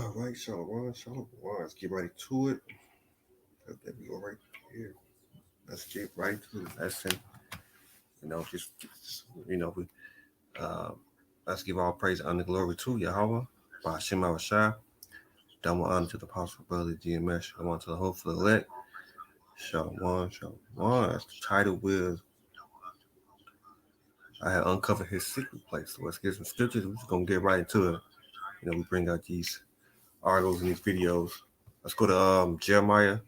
All right, Shalom, Shalom. Let's get right to it. Let me go right here. Let's get right to the lesson. We uh, let's give all praise and glory to Yahweh by Hashem Shah. Double honor to the apostle brother GMS. Shalom to the hopeful elect. Shalom, Shalom. That's the title with I had uncovered his secret place. So let's get some scriptures. We're just gonna get right into it. We bring out these articles and these videos. Let's go to Jeremiah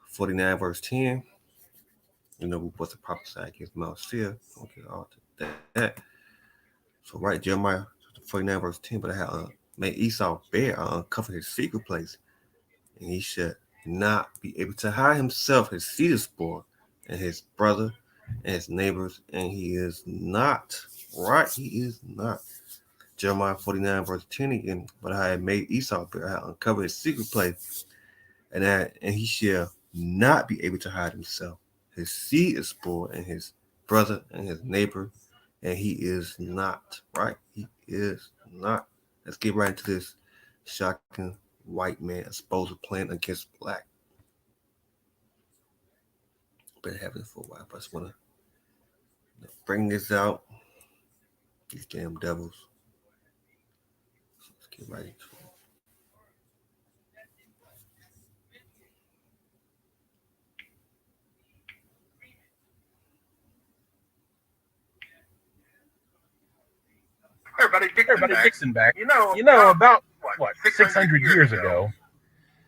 49 verse 10. We what's the prophesy against Mount Seir. Okay, all to that. So right, Jeremiah 49 verse 10. But I had made Esau bare, uncover his secret place, and he should not be able to hide himself, his seed is spoiled, and his brother and his neighbors, and he is not. Right, he is not. Jeremiah 49 verse 10 again. But I had made Esau bare, I had uncovered his secret place, and he shall not be able to hide himself. His seed is spoiled, and his brother and his neighbor, and he is not. Right? He is not. Let's get right into this shocking white man exposed plan against black. Been having it for a while, but I just want to bring this out. These damn devils. So let's get right into it. Everybody, Dixon back. You know, about 600 years ago,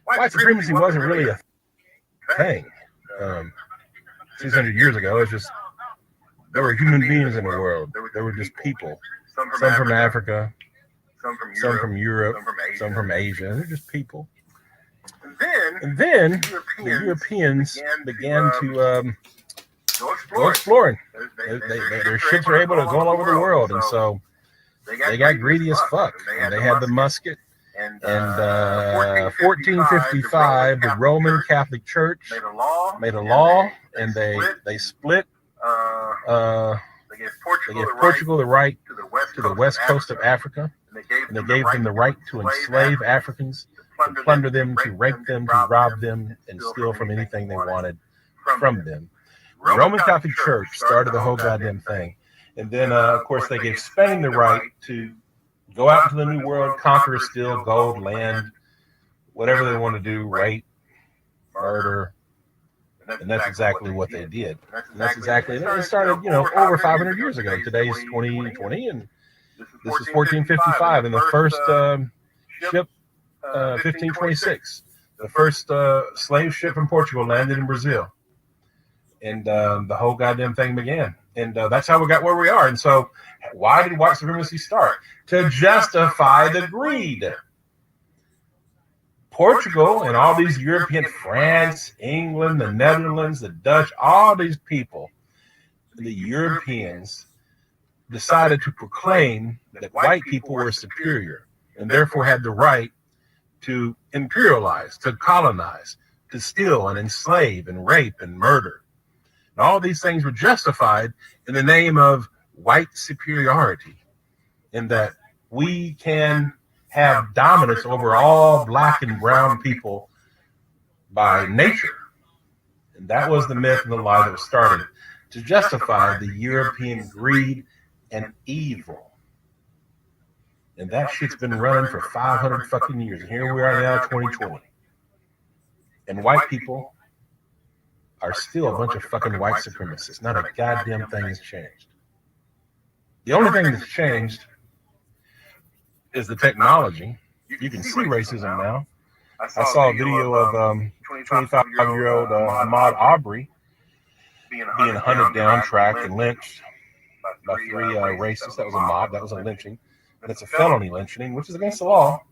white supremacy wasn't really a thing. 600 years ago, it's just there were human beings in the world. There were just people. Some from Africa, some from Europe, some from Asia. They're just people. And then the Europeans began to go exploring. Their ships were able to go all over the world, and so they got greedy as fuck. And they had the musket. And 1455, the Roman Catholic Church made a law, and they split. They gave Portugal the right to the west coast of Africa, and they gave them the right to enslave Africans, to plunder them, to rape them, to rob them, and steal from anything they wanted from them. The Roman Catholic Church started the whole goddamn thing. And then, of course, they gave Spain the right to go out into the New World, conquer, steal gold, land, whatever they want to do, rape, murder. And that's exactly what they did. And that's exactly it. It started, over 500 years ago. Today's 2020, and this is 1455. And the first ship, 1526. The first slave ship from Portugal landed in Brazil. And the whole goddamn thing began. And that's how we got where we are. And so why did white supremacy start? To justify the greed. Portugal and all these European, France, England, the Netherlands, the Dutch, all these people, the Europeans decided to proclaim that white people were superior and therefore had the right to imperialize, to colonize, to steal and enslave and rape and murder. And all these things were justified in the name of white superiority, in that we can have dominance over all black and brown people by nature. And that was the myth and the lie that was started to justify the European greed and evil. And that shit's been running for 500 fucking years. And here we are now, 2020. And white people are still a bunch of fucking white supremacists. Not a goddamn thing has changed. The only thing that's changed is the technology. You can see racism now. I saw a video of 25-year-old Ahmaud Arbery being hunted down, tracked, and lynched by three racists. That was a mob. That was a lynching. And it's a felony lynching, which is against the law.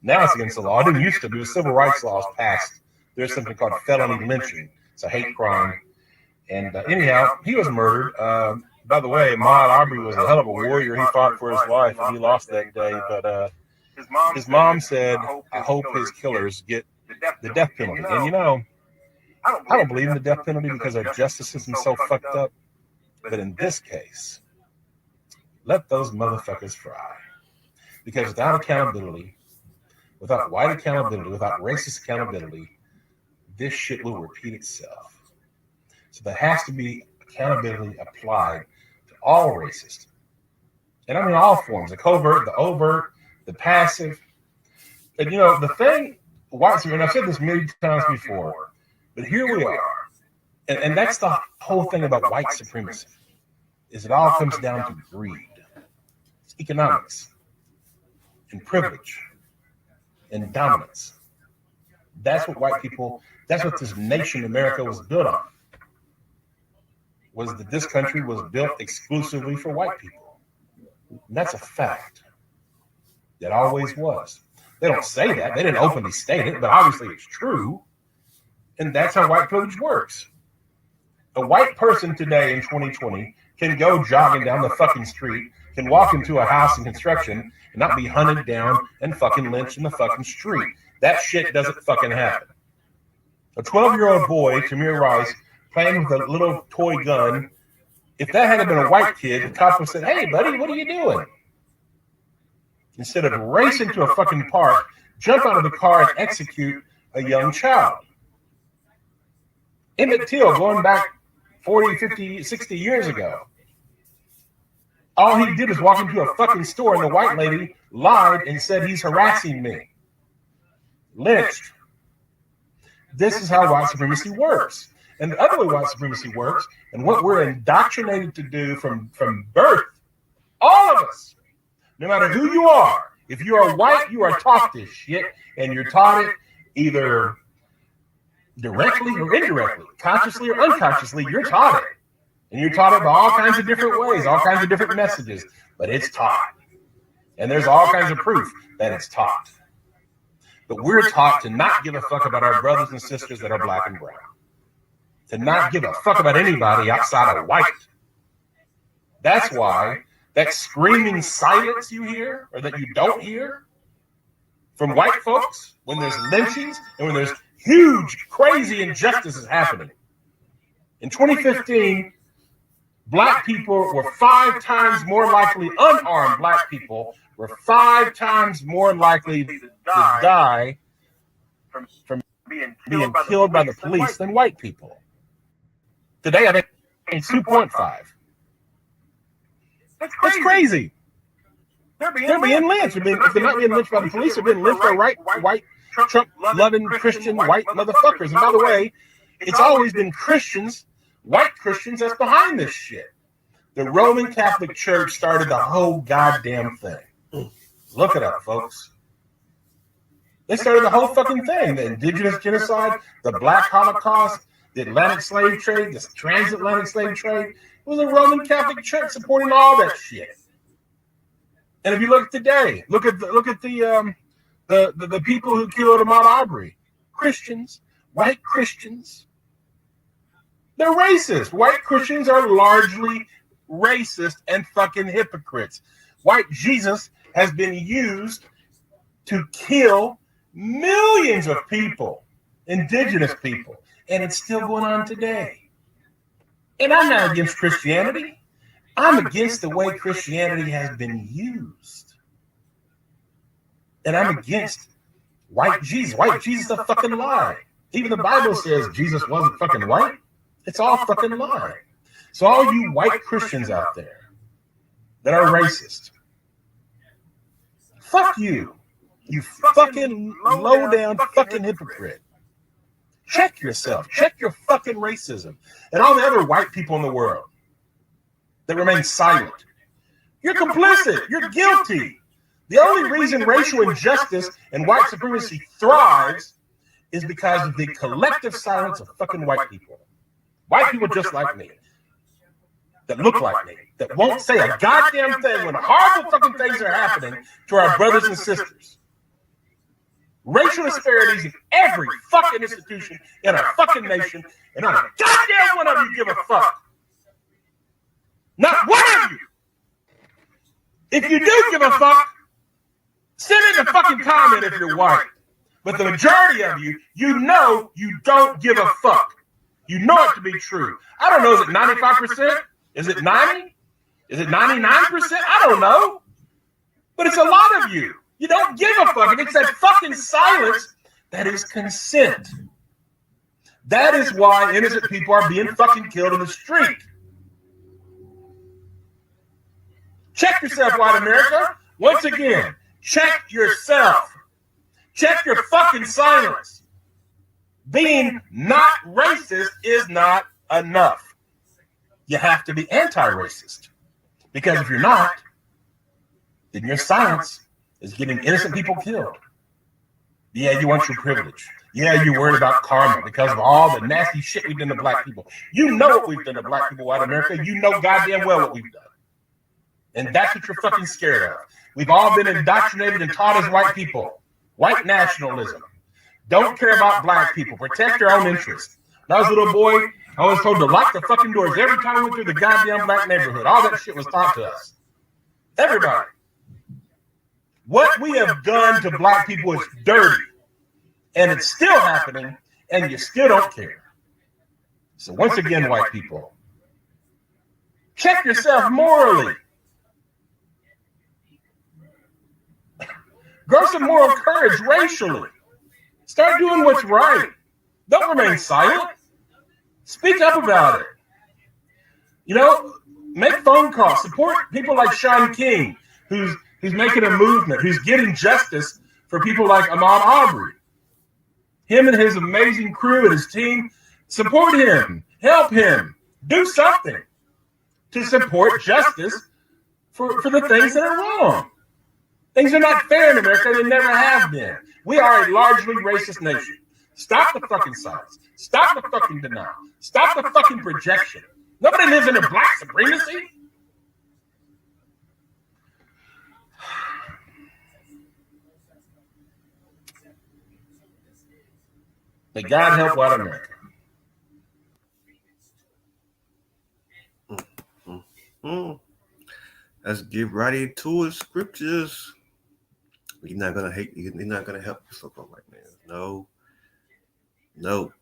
Now it's against the law. It didn't used to be. The civil rights laws passed. There's something called felony lynching. It's a hate crime. And anyhow, he was murdered. By the way, Ahmaud Arbery was a hell of a warrior. He fought for his life, and he lost that day. But his mom said, I hope his killers get the death penalty. And I don't believe in the death penalty because our justice system's so fucked up. But in this case, let those motherfuckers fry. Because without accountability, without white accountability, without racist accountability, this shit will repeat itself. So there has to be accountability applied to all racists. And I mean all forms, the covert, the overt, the passive. And you know, the thing, white supremacy, and I've said this many times before, but here we are. And that's the whole thing about white supremacy, is it all comes down to greed. It's economics and privilege and dominance. That's what white people, that's what this nation, America, was built on. Was that this country was built exclusively for white people. And that's a fact. It always was. They don't say that. They didn't openly state it, but obviously it's true. And that's how white privilege works. A white person today in 2020 can go jogging down the fucking street, can walk into a house in construction and not be hunted down and fucking lynched in the fucking street. That shit doesn't fucking happen. A 12-year-old boy, Tamir Rice, playing with a little toy gun, if that had been a white kid, the cop would have said, "Hey, buddy, what are you doing?" Instead of racing to a fucking park, jump out of the car and execute a young child. Emmett Till, going back 40, 50, 60 years ago, all he did was walk into a fucking store and the white lady lied and said, "He's harassing me." Lynched. This is how white supremacy works. And the other way white supremacy works, and what we're indoctrinated to do from birth, all of us, no matter who you are, if you are white, you are taught this shit, and you're taught it either directly or indirectly, consciously or unconsciously, you're taught it. And you're taught it by all kinds of different ways, all kinds of different messages, but it's taught. And there's all kinds of proof that it's taught. But we're taught to not give a fuck about our brothers and sisters that are black and brown. To not give a fuck about anybody outside of white. That's why that screaming silence you hear, or that you don't hear, from white folks, when there's lynchings and when there's huge, crazy injustices happening. In 2015, black people were 5 times more likely, unarmed black people were 5 times more likely to die from being killed by the police than white people. Today, I think it's 2.5. That's crazy. They're being lynched. If they're not being lynched by the police, they're being lynched by white Trump-loving Christian white motherfuckers. And by the way, it's always been Christians, white Christians, that's behind this shit. The Roman Catholic Church started the whole goddamn thing. Look it up, folks. They started the whole fucking thing. The indigenous genocide, the black Holocaust, the Atlantic slave trade, the transatlantic slave trade. It was the Roman Catholic Church supporting all that shit. And if you look today, look at the people who killed Ahmaud Arbery, Christians, white Christians. They're racist. White Christians are largely racist and fucking hypocrites. White Jesus has been used to kill millions of people, indigenous people, and it's still going on today. And I'm not against Christianity. I'm against the way Christianity has been used. And I'm against white Jesus. White Jesus is a fucking lie. Even the Bible says Jesus wasn't fucking white. It's all fucking lie. So all you white Christians out there that are racist, fuck you. You fucking low down fucking hypocrite. Check yourself. Check your fucking racism. And all the other white people in the world that remain silent. You're complicit. You're guilty. The only reason racial injustice and white supremacy thrives is because of the collective silence of fucking white people. White people just like me, that look like me, that won't say a goddamn thing when horrible fucking things are happening to our brothers and sisters. Racial disparities in every fucking institution in our fucking nation, and not a goddamn one of you give a fuck. Not one of you. If you do give a fuck, send in a fucking comment if you're white. But the majority of you, you know you don't give a fuck. You know it to be true. I don't know, is it 95%? Is it 90? Is it 99%? I don't know. But it's a lot of you. You don't give a fuck. It's that fucking silence that is consent. That is why innocent people are being fucking killed in the street. Check yourself, white America. Once again, check yourself. Check your fucking silence. Being not racist is not enough. You have to be anti-racist. Because if you're not, then your silence is getting innocent people killed. Yeah, you want your privilege. Yeah, you're worried about karma because of all the nasty shit we've done to black people. You know what we've done to black people, white America. You know goddamn well what we've done. And that's what you're fucking scared of. We've all been indoctrinated and taught as white people. White nationalism. Don't care about black people. Protect your own interests. When I was a little boy, I was told to lock the fucking doors every time we went through the goddamn black neighborhood. All that shit was taught to us. Everybody. What we have done to black people is dirty. And it's still happening, and you still don't care. So once again, white people, check yourself morally. Grow some moral courage racially. Start doing what's right. Don't remain silent. Speak up about it. You know, make phone calls. Support people like Sean King, who's making a movement, who's getting justice for people like Ahmaud Arbery. Him and his amazing crew and his team, support him, help him, do something to support justice for the things that are wrong. Things are not fair in America. They never have been. We are a largely racist nation. Stop the fucking silence. Stop the fucking denial. Stop the fucking projection. Nobody lives under black supremacy. May God help white America. Let's get right into it. Scriptures. You're not gonna hate. You're not gonna help yourself up right now. No.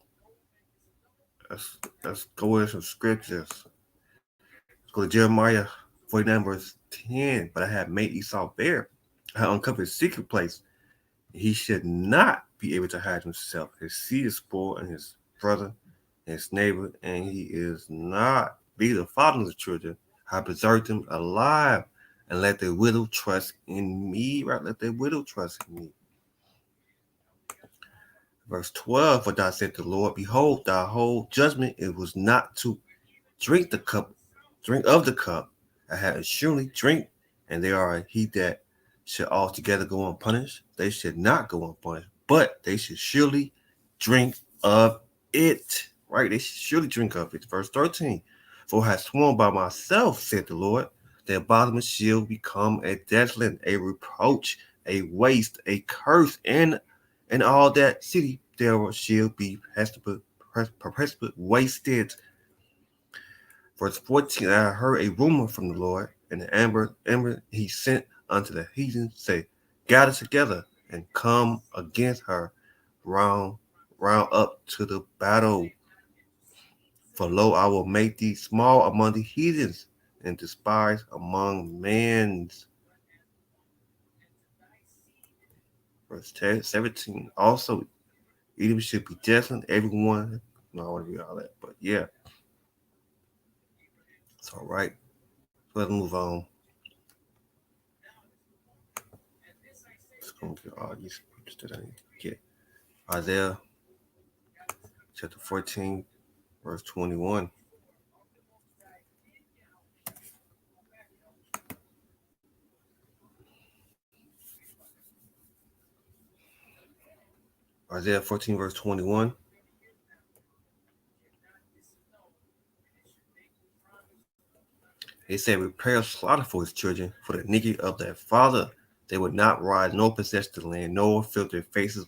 Let's go with some scriptures. Let's go to Jeremiah 49 verse 10. But I have made Esau bare. I have uncovered his secret place. He should not be able to hide himself. His seed is spoiled, and his brother and his neighbor, and he is not be the father of the children. I preserved him alive, and let the widow trust in me. Right? Let the widow trust in me. Verse 12, for thou said the Lord, behold, thy whole judgment, it was not to drink of the cup. I had surely drink, and there are he that should altogether go unpunished. They should not go unpunished, but they should surely drink of it. Right? They should surely drink of it. Verse 13, for I have sworn by myself, said the Lord, that bottomless shall become a desolate, a reproach, a waste, a curse, and all that city there shall be perpetually wasted. Verse 14, I heard a rumor from the Lord, and the amber he sent unto the heathen, say, gather together and come against her, round up to the battle. For lo, I will make thee small among the heathens, and despised among men. Verse 17, also, Edom should be desolate, everyone. No, I don't want to read all that, but yeah. It's all right. Let's move on. Just going to get all these scriptures that I need to get. Isaiah chapter 14, verse 21. Isaiah 14, verse 21. He said, prepare slaughter for his children, for the iniquity of their father. They would not rise, nor possess the land, nor fill their faces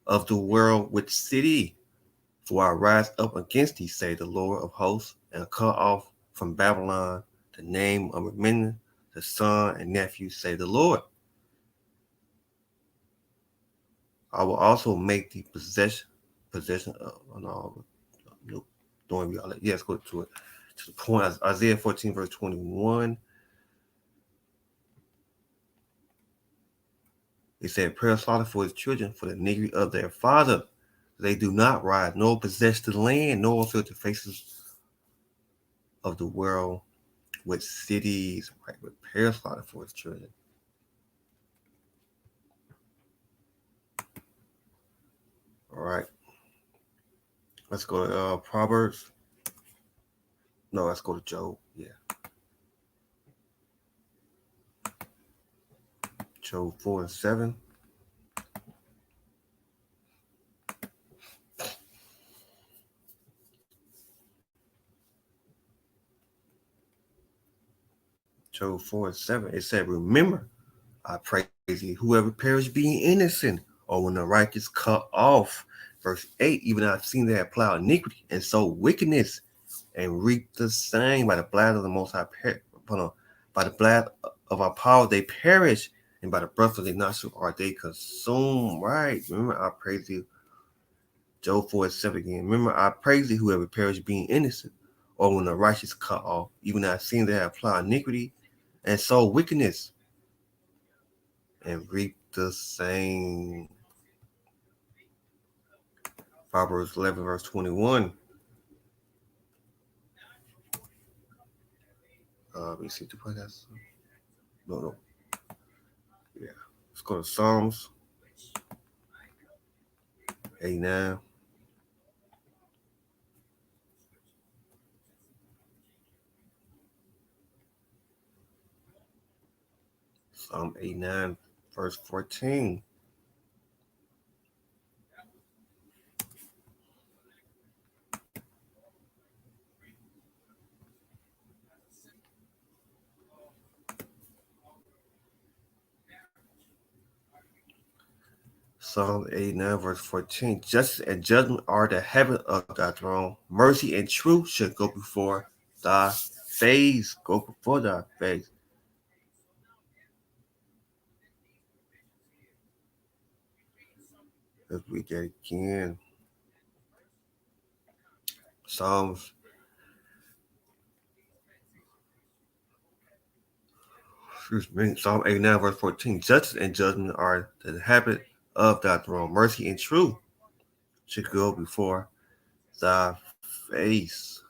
of the world with city. For I rise up against thee, say the Lord of hosts, and cut off from Babylon the name of remembrance, the son and nephew, say the Lord. I will also make the possession of no, don't worry about it. Yes, go to it. To the point, Isaiah 14, verse 21. It said, "Prayer slaughter for his children, for the iniquity of their father. They do not rise, nor possess the land, nor fill the faces of the world with cities." Right, with prayer slaughter for his children. All right. Let's go to Proverbs. No, let's go to Job. Yeah. Job 4 and 7. Job 4 and 7. It said, "Remember, I praise thee, whoever perished being innocent, or when the righteous cut off." Verse 8, "Even I have seen they have plowed iniquity and sowed wickedness, and reaped the same. By the blood of the Most High, by the blood of our power they perish, and by the breath of their nostrils are they consumed." Right. Remember, I praise thee. Job 4 and 7 again. "Remember, I praise thee, whoever perished being innocent, or when the righteous cut off. Even I have seen they have plowed iniquity and sowed wickedness, and reap the same." Proverbs 11, verse 21. Let me see. No. Yeah. Let's go to Psalms 89. Psalm 89, verse 14. Psalm 89, verse 14. "Justice and judgment are the heaven of thy throne. Mercy and truth should go before thy face." Go before thy face. Let's read that again. Psalm 89, verse 14. "Justice and judgment are the habit of thy throne. Mercy and truth should go before thy face."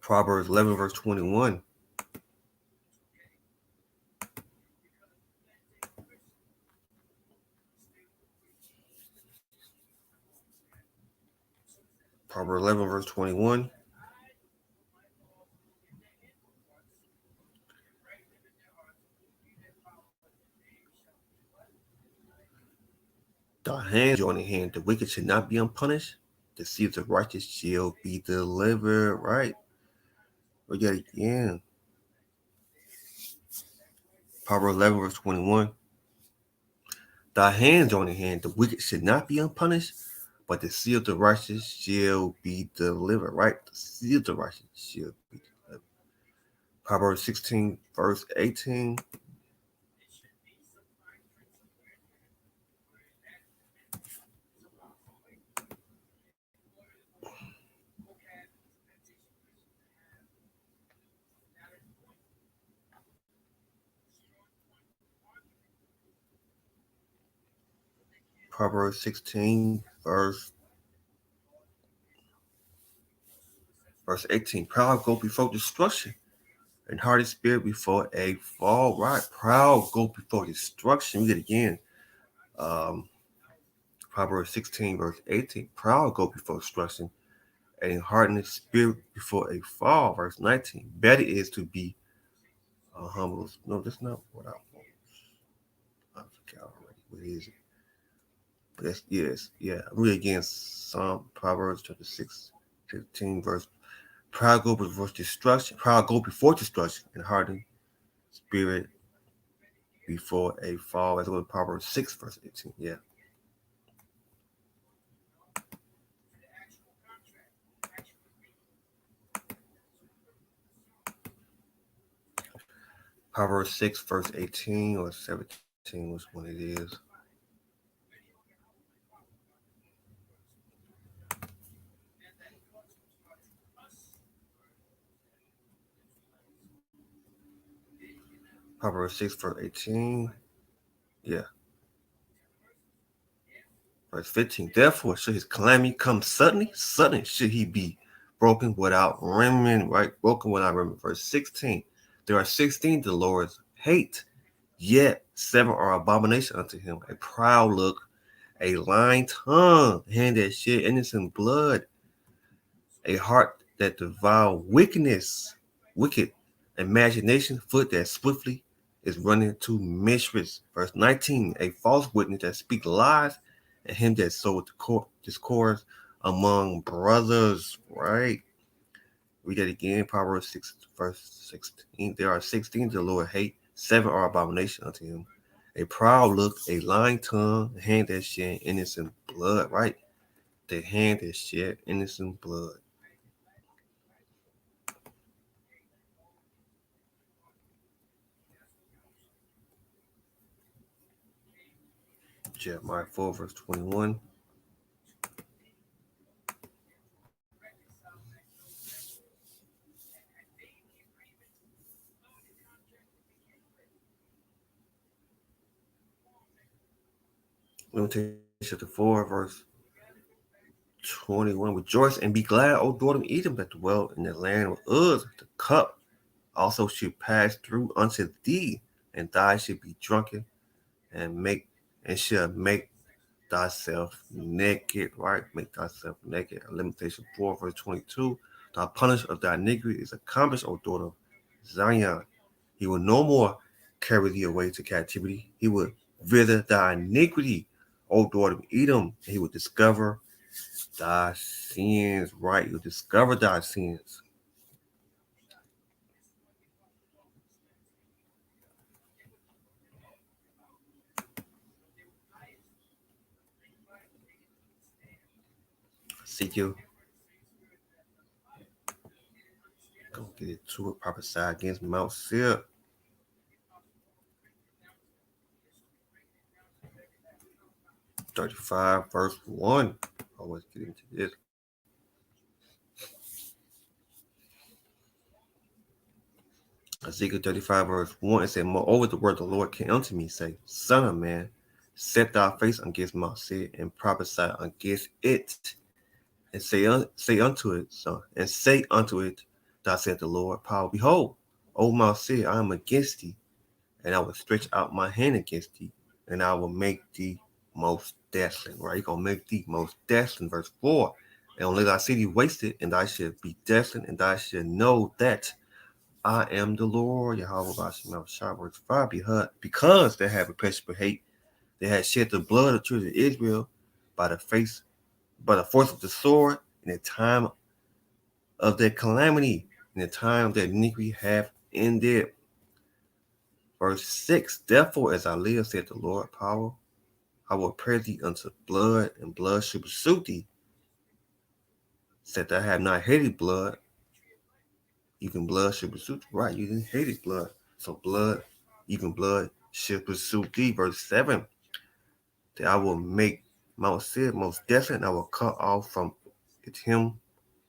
Proverbs 11, verse 21. Proverbs 11, verse 21. "The hand join in hand, the wicked should not be unpunished. The seed of the righteous shall be delivered." Right? We got it again. Proverbs 11, verse 21. "Thy hand join in hand, the wicked should not be unpunished, but the seed of the righteous shall be delivered." Right? The seed of the righteous shall be delivered. Proverbs 16, verse 18. Proverbs 16, verse 18. "Proud go before destruction, and hardy spirit before a fall." Right? Proud go before destruction. We get it again. Um, Proverbs 16, verse 18. "Proud go before destruction, and a hardened spirit before a fall." Verse 19. "Better is to be humble." No, that's not what I want. I forgot already. What is it? But that's, yes, yeah. Read again. Proverbs chapter 6, 15, verse. "Proud go before destruction. Proud go before destruction, and hardened spirit before a fall." That's what Proverbs 6, verse 18. Yeah. Proverbs 6, verse 18 or 17 was when it is. Proverbs 6, verse 18. Yeah. Verse 15. Therefore, should his calamity come suddenly, suddenly should he be broken without remnant, right? Broken without remnant. Verse 16. There are 16 the Lord's hate, yet 7 are abomination unto him. A proud look, a lying tongue, hand that shed innocent blood, a heart that devour wickedness, wicked imagination, foot that swiftly is running to mischief. Verse 19, a false witness that speaks lies, and him that sowed discord among brothers. Right? Read that again. Proverbs 6, verse 16. There are 16 the Lord hate, 7 are abomination unto him. A proud look, a lying tongue, a hand that shed innocent blood. Right? The hand that shed innocent blood. Jeremiah 4, verse 21. Limitation chapter 4, verse 21. Rejoice and be glad, O daughter of Edom, that dwell in the land of Uz. The cup also should pass through unto thee, and thou should be drunken and shall make thyself naked, right? Make thyself naked. Limitation 4, verse 22. The punishment of thy iniquity is accomplished, O daughter of Zion. He will no more carry thee away to captivity. He will wither thy iniquity, O daughter of Edom. He will discover thy sins, right? He will discover thy sins. Ezekiel, go get it to it, prophesy against Mount Seir. (35) verse 1. Always get into this. Ezekiel 35 verse 1, it said, moreover, the word of the Lord came unto me, say, Son of man, set thy face against Mount Seir and prophesy against it, and say unto it, son, and say unto it, thou said the Lord, power, behold, O Mount Seir, I am against thee, and I will stretch out my hand against thee, and I will make thee most desolate. Right? He's gonna make thee most desolate. Verse 4. And only thy city wasted, and thou shalt be desolate, and thou shalt know that I am the Lord, Yahweh Bashim Shah. Verse 5. Because they have oppressed for hate, they had shed the blood of the children of Israel by the force of the sword in the time of their calamity, in the time of their iniquity have ended. Verse 6. Therefore, as I live, said the Lord, power, I will pray thee unto blood, and blood shall pursue thee. Said that I have not hated blood, even blood shall pursue thee. Right, you didn't hate blood. So blood, even blood shall pursue thee. Verse 7. That I will make Mount Seir most desolate, and I will cut off from it him,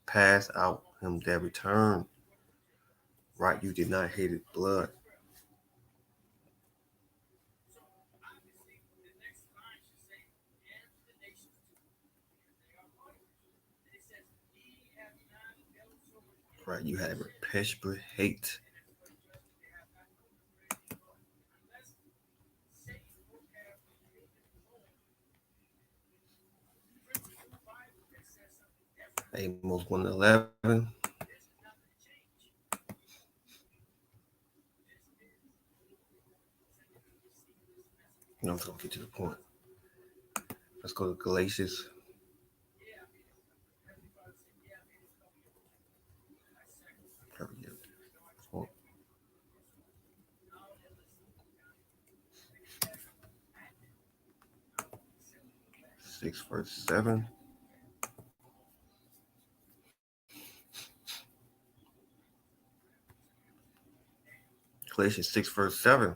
pass out him that return. Right, you did not hate blood. Right, you have perpetual hate. Amos 1:11. I'm just gonna get to the point. Let's go to Galatians. Oh. 6 verse 7. Galatians 6 verse 7.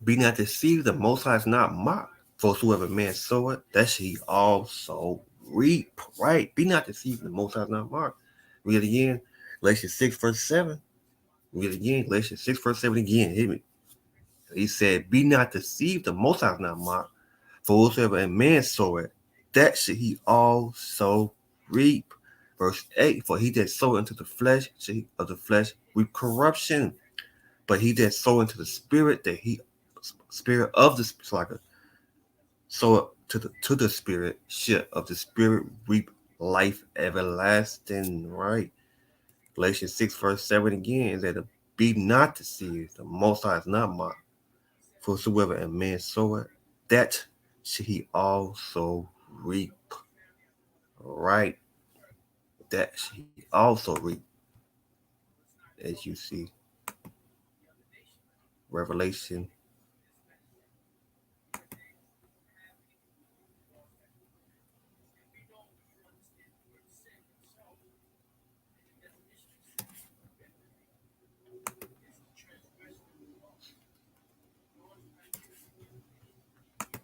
Be not deceived, the Most High is not mocked. For whoever man soweth, that shall he also reap. Right? Be not deceived, the Most High is not mocked. Read it again. Galatians 6 verse 7. Read it again. Galatians 6, verse 7 again. Hit me. He said, be not deceived, the Most High is not mocked. For whatsoever a man soweth, that should he also reap. Verse 8, for he that soweth into the flesh, should he of the flesh reap corruption. But he that soweth into the spirit, that he spirit of the spirit, sow to the spirit, should of the spirit reap life everlasting. Right. Galatians 6, verse 7 again, that be not deceived, the Most High is not mocked. For whatsoever a man soweth, that should he also reap. Right. That should he also reap. As you see. Revelation.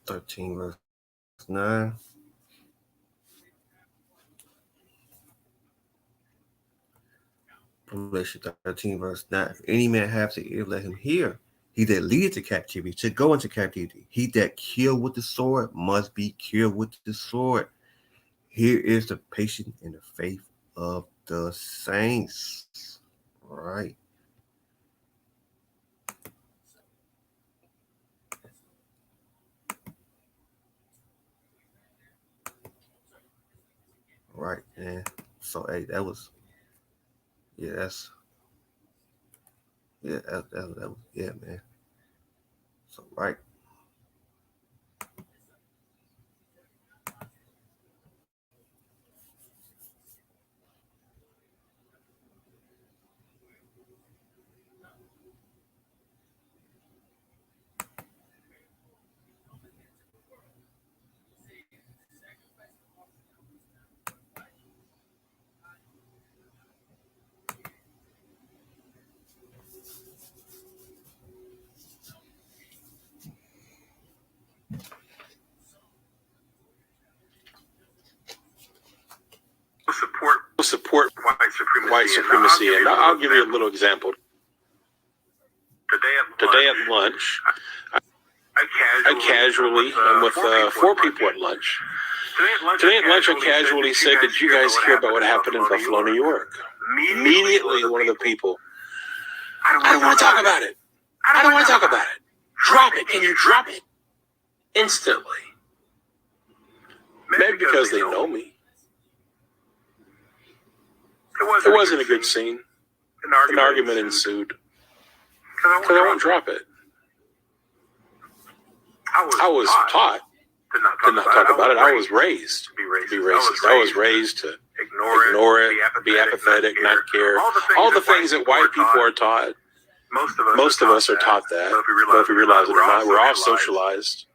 (13) verse 9. Revelation 13 verse 9. If any man have to ear, let him hear. He that leadeth to captivity should go into captivity. He that kill with the sword must be killed with the sword. Here is the patience and the faith of the saints. Right. Right, man. So hey, that was that was man. So right. Support white supremacy, and I'll give you a little example. Today at lunch, I casually, I'm with 4 people at lunch. Today at lunch, I casually said, did you guys hear about what happened in Buffalo, New York? Immediately, one of the people, I don't want to talk about it. I don't want to talk about it. Drop it. Can you drop it? Instantly. Maybe because they know me. It wasn't a good scene. An argument ensued. Because I won't drop it. I was taught to not talk about it. I was raised to be racist. I was raised to ignore it, be apathetic, not care. All the things that white people are taught. Most of us are taught that. But if we realize it or not, we're all socialized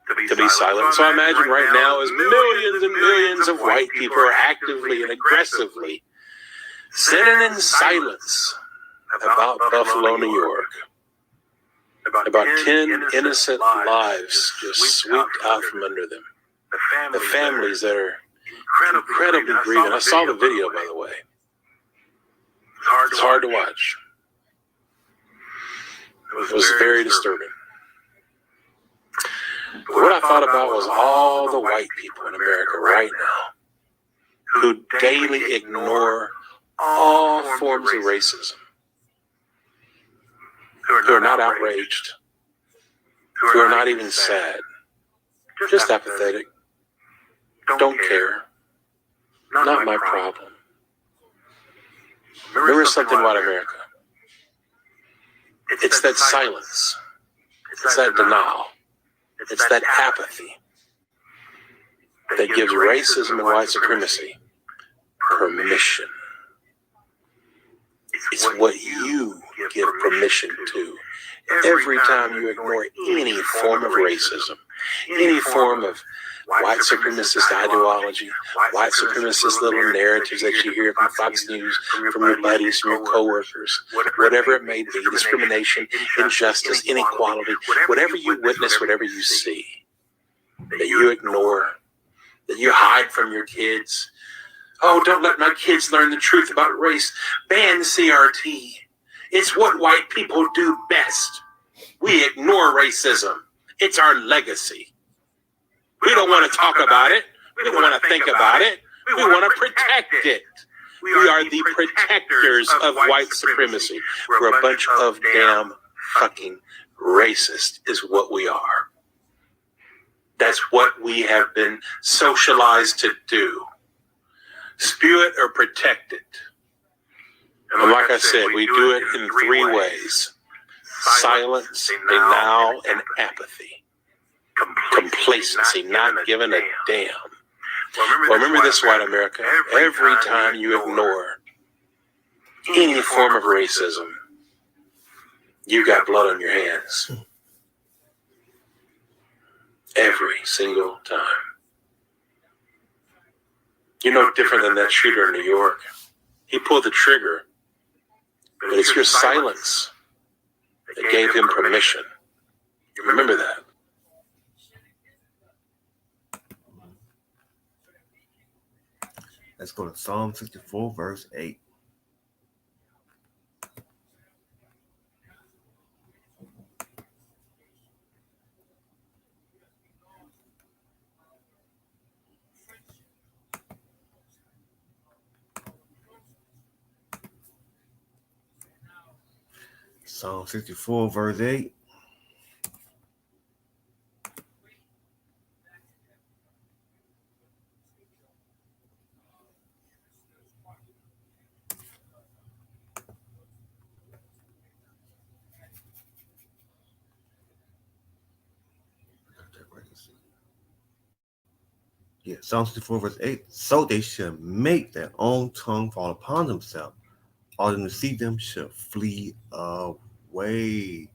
to be silent. So I imagine right now, as millions and millions of white people are actively and aggressively sitting in silence about Buffalo, New York. About 10 innocent lives just swept out from under them. The families that are incredibly grieving. I saw the video, by the way. It's hard to watch. It was very disturbing. But what I thought about was all the white people in America right now who daily ignore all forms of racism, who are not outraged, who are not even sad, just apathetic, don't care, not my problem. Remember something about America. It's that silence. It's that denial. It's that apathy that gives racism and white supremacy permission. It's what you give permission to every time you ignore any form of racism, any form of white supremacist ideology, white supremacist little narratives that you hear from Fox News, from your buddies, from your coworkers, whatever it may be, discrimination, injustice, inequality, whatever you witness, whatever you see, that you ignore, that you hide from your kids. Oh, don't let my kids learn the truth about race. Ban CRT. It's what white people do best. We ignore racism. It's our legacy. We don't want to talk about it. We don't want to think about it. We want to protect it. We are the protectors of white supremacy. We're a bunch of damn fucking racists is what we are. That's what we have been socialized to do. Spew it or protect it. And like I said, we do it in three ways: silence, denial, and apathy. Complacency, not giving a damn. Well, remember this, white America. Every time you ignore any form of racism, you got blood on your hands. Every single time. You're no different than that shooter in New York. He pulled the trigger, but it's your silence that gave him permission. Remember that. Let's go to Psalm 64, verse 8. Psalm 64, verse 8. Yeah, Psalm 64, verse 8. So they shall make their own tongue fall upon themselves. All them that see them shall flee away.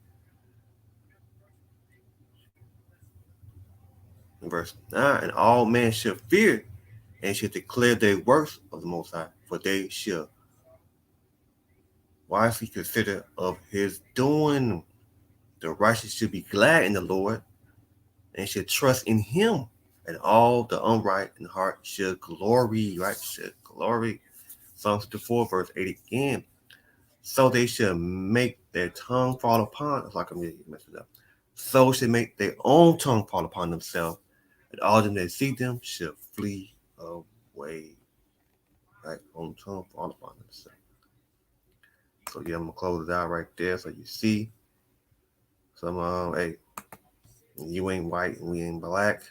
In verse 9, and all men shall fear and shall declare their works of the Most High, for they shall wisely consider of his doing. The righteous should be glad in the Lord and should trust in him, and all the upright in heart should glory, right? Should glory. Psalm 54, verse 8 again. So they shall make their tongue fall upon, it's like I'm messing it up. So shall make their own tongue fall upon themselves, and all them that see them shall flee away. Right? Own tongue fall upon themselves. So yeah, I'm gonna close it out right there so you see. Some hey, you ain't white and we ain't black.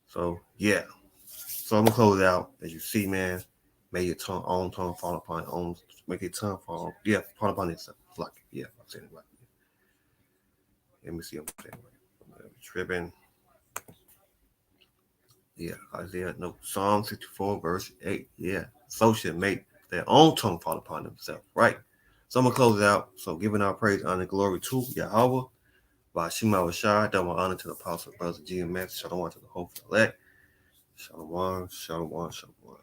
So yeah. So I'm gonna close it out. As you see, man, may your own tongue fall upon your own, make your tongue fall. Yeah, fall upon itself. Like, yeah, I'm saying it right. Let me see. I'm saying it right. I'm tripping. Yeah, Isaiah, no, Psalm 64, verse 8. Yeah, so should make their own tongue fall upon themselves. Right. So I'm gonna close it out. So giving our praise, honor, and glory to Yahweh, by Shema Rashad, double honor to the apostle, brothers of GMS, shalom to the whole elect. Shalom, shalom, shalom.